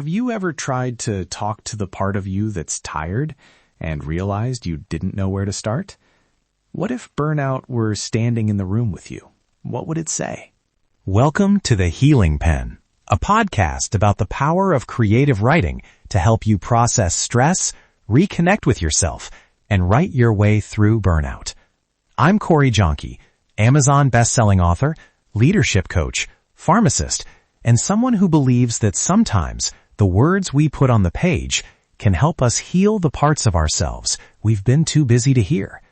Have you ever tried to talk to the part of you that's tired and realized you didn't know where to start? What if burnout were standing in the room with you? What would it say? Welcome to The Healing Pen, a podcast about the power of creative writing to help you process stress, reconnect with yourself, and write your way through burnout. I'm Corey Jonke, Amazon best-selling author, leadership coach, pharmacist, and someone who believes that sometimes the words we put on the page can help us heal the parts of ourselves we've been too busy to hear.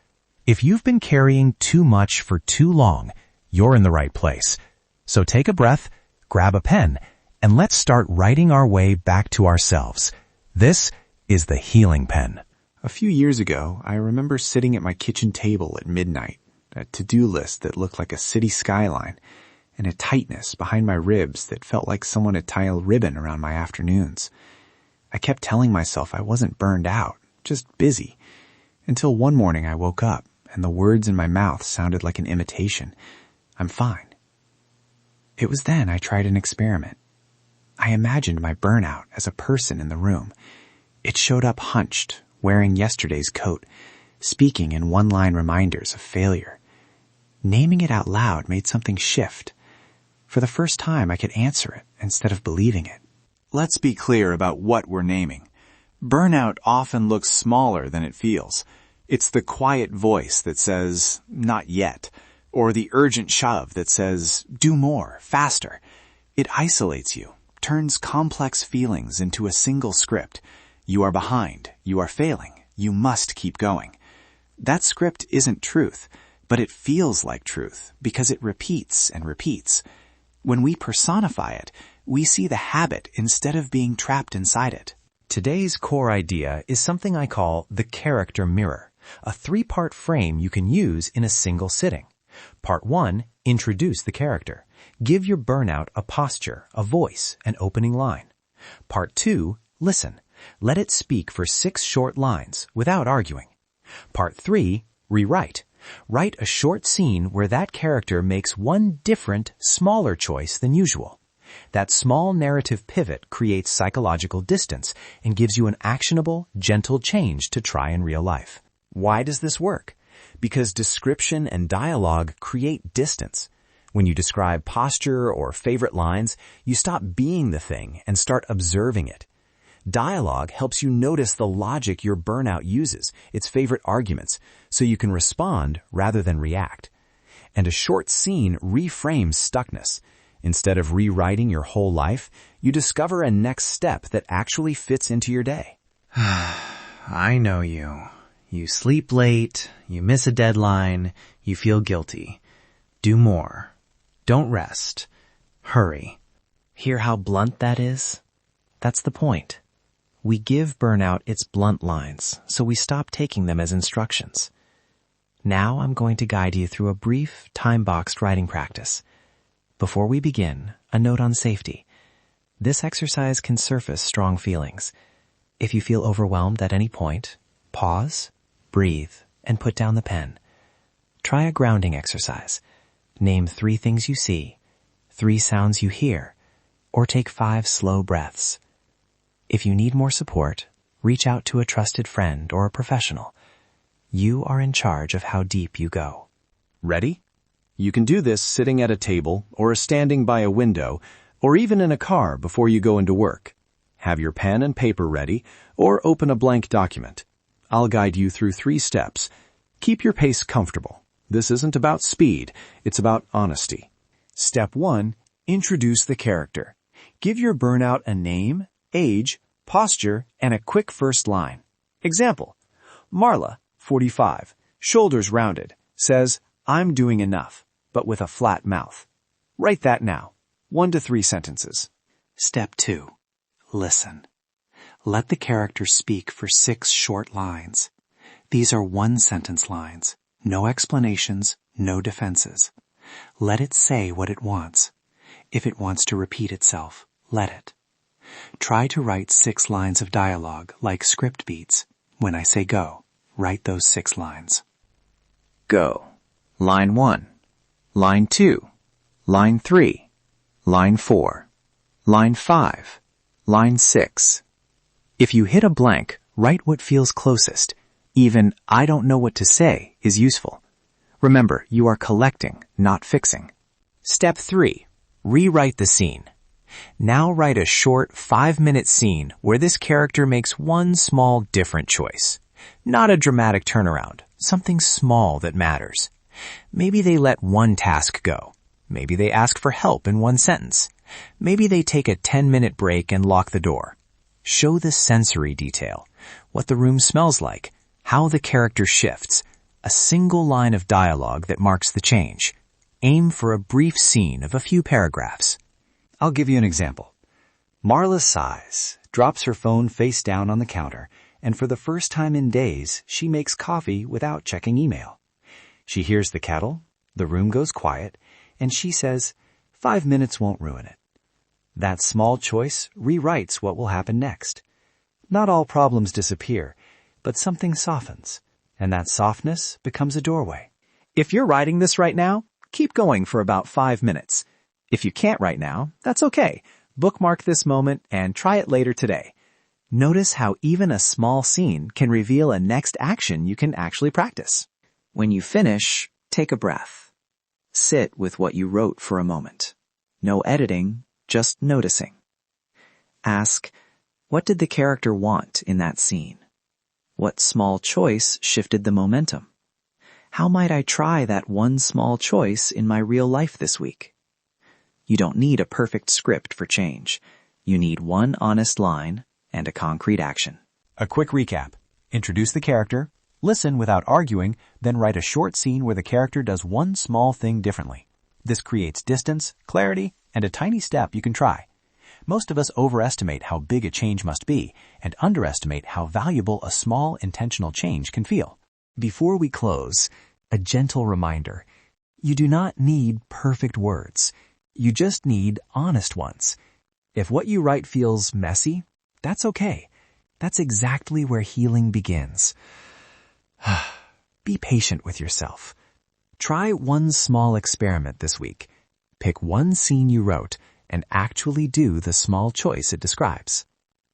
If you've been carrying too much for too long, you're in the right place. So take a breath, grab a pen, and let's start writing our way back to ourselves. This is The Healing Pen. A few years ago, I remember sitting at my kitchen table at midnight, a to-do list that looked like a city skyline, and a tightness behind my ribs that felt like someone had tied a ribbon around my afternoons. I kept telling myself I wasn't burned out, just busy, until one morning I woke up and the words in my mouth sounded like an imitation. I'm fine. It was then I tried an experiment. I imagined my burnout as a person in the room. It showed up hunched, wearing yesterday's coat, speaking in one-line reminders of failure. Naming it out loud made something shift. For the first time, I could answer it instead of believing it. Let's be clear about what we're naming. Burnout often looks smaller than it feels. It's the quiet voice that says, "Not yet," or the urgent shove that says, "Do more, faster." It isolates you, turns complex feelings into a single script. You are behind, you are failing, you must keep going. That script isn't truth, but it feels like truth because it repeats and repeats. When we personify it, we see the habit instead of being trapped inside it. Today's core idea is something I call the character mirror, a 3-part frame you can use in a single sitting. Part 1, introduce the character. Give your burnout a posture, a voice, an opening line. Part 2, listen. Let it speak for 6 short lines without arguing. Part 3, rewrite. Write a short scene where that character makes one different, smaller choice than usual. That small narrative pivot creates psychological distance and gives you an actionable, gentle change to try in real life. Why does this work? Because description and dialogue create distance. When you describe posture or favorite lines, you stop being the thing and start observing it. Dialogue helps you notice the logic your burnout uses, its favorite arguments, so you can respond rather than react. And a short scene reframes stuckness. Instead of rewriting your whole life, you discover a next step that actually fits into your day. I know you. You sleep late, you miss a deadline, you feel guilty. Do more. Don't rest. Hurry. Hear how blunt that is? That's the point. We give burnout its blunt lines, so we stop taking them as instructions. Now I'm going to guide you through a brief, time-boxed writing practice. Before we begin, a note on safety. This exercise can surface strong feelings. If you feel overwhelmed at any point, pause, breathe, and put down the pen. Try a grounding exercise. Name 3 things you see, 3 sounds you hear, or take 5 slow breaths. If you need more support, reach out to a trusted friend or a professional. You are in charge of how deep you go. Ready? You can do this sitting at a table or standing by a window or even in a car before you go into work. Have your pen and paper ready or open a blank document. I'll guide you through 3 steps. Keep your pace comfortable. This isn't about speed, it's about honesty. Step 1, introduce the character. Give your burnout a name, age, posture, and a quick first line. Example, Marla, 45, shoulders rounded, says, "I'm doing enough," but with a flat mouth. Write that now. 1 to 3 sentences. Step 2. Listen. Let the character speak for 6 short lines. These are 1-sentence lines. No explanations, no defenses. Let it say what it wants. If it wants to repeat itself, let it. Try to write 6 lines of dialogue like script beats. When I say go, write those 6 lines. Go. Line 1. Line 2. Line 3. Line 4. Line 5. Line 6. If you hit a blank, write what feels closest. Even "I don't know what to say" is useful. Remember, you are collecting, not fixing. Step 3. Rewrite the scene. Now write a short 5-minute scene where this character makes one small different choice. Not a dramatic turnaround, something small that matters. Maybe they let one task go. Maybe they ask for help in one sentence. Maybe they take a 10-minute break and lock the door. Show the sensory detail, what the room smells like, how the character shifts, a single line of dialogue that marks the change. Aim for a brief scene of a few paragraphs. I'll give you an example. Marla sighs, drops her phone face down on the counter, and for the first time in days, she makes coffee without checking email. She hears the kettle, the room goes quiet, and she says, 5 minutes won't ruin it. That small choice rewrites what will happen next. Not all problems disappear, but something softens, and that softness becomes a doorway. If you're writing this right now, keep going for about 5 minutes. If you can't right now, that's okay. Bookmark this moment and try it later today. Notice how even a small scene can reveal a next action you can actually practice. When you finish, take a breath. Sit with what you wrote for a moment. No editing, just noticing. Ask, what did the character want in that scene? What small choice shifted the momentum? How might I try that one small choice in my real life this week? You don't need a perfect script for change. You need one honest line and a concrete action. A quick recap. Introduce the character, listen without arguing, then write a short scene where the character does one small thing differently. This creates distance, clarity, and a tiny step you can try. Most of us overestimate how big a change must be and underestimate how valuable a small intentional change can feel. Before we close, a gentle reminder. You do not need perfect words. You just need honest ones. If what you write feels messy, that's okay. That's exactly where healing begins. Be patient with yourself. Try one small experiment this week. Pick one scene you wrote and actually do the small choice it describes.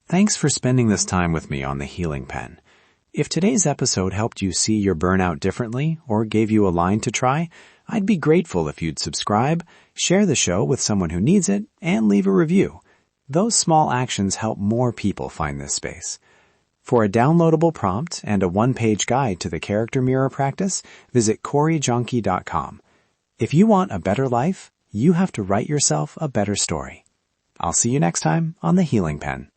Thanks for spending this time with me on the Healing Pen. If today's episode helped you see your burnout differently or gave you a line to try, I'd be grateful if you'd subscribe, share the show with someone who needs it, and leave a review. Those small actions help more people find this space. For a downloadable prompt and a one-page guide to the character mirror practice, visit CoreyJonke.com. If you want a better life, you have to write yourself a better story. I'll see you next time on the Healing Pen.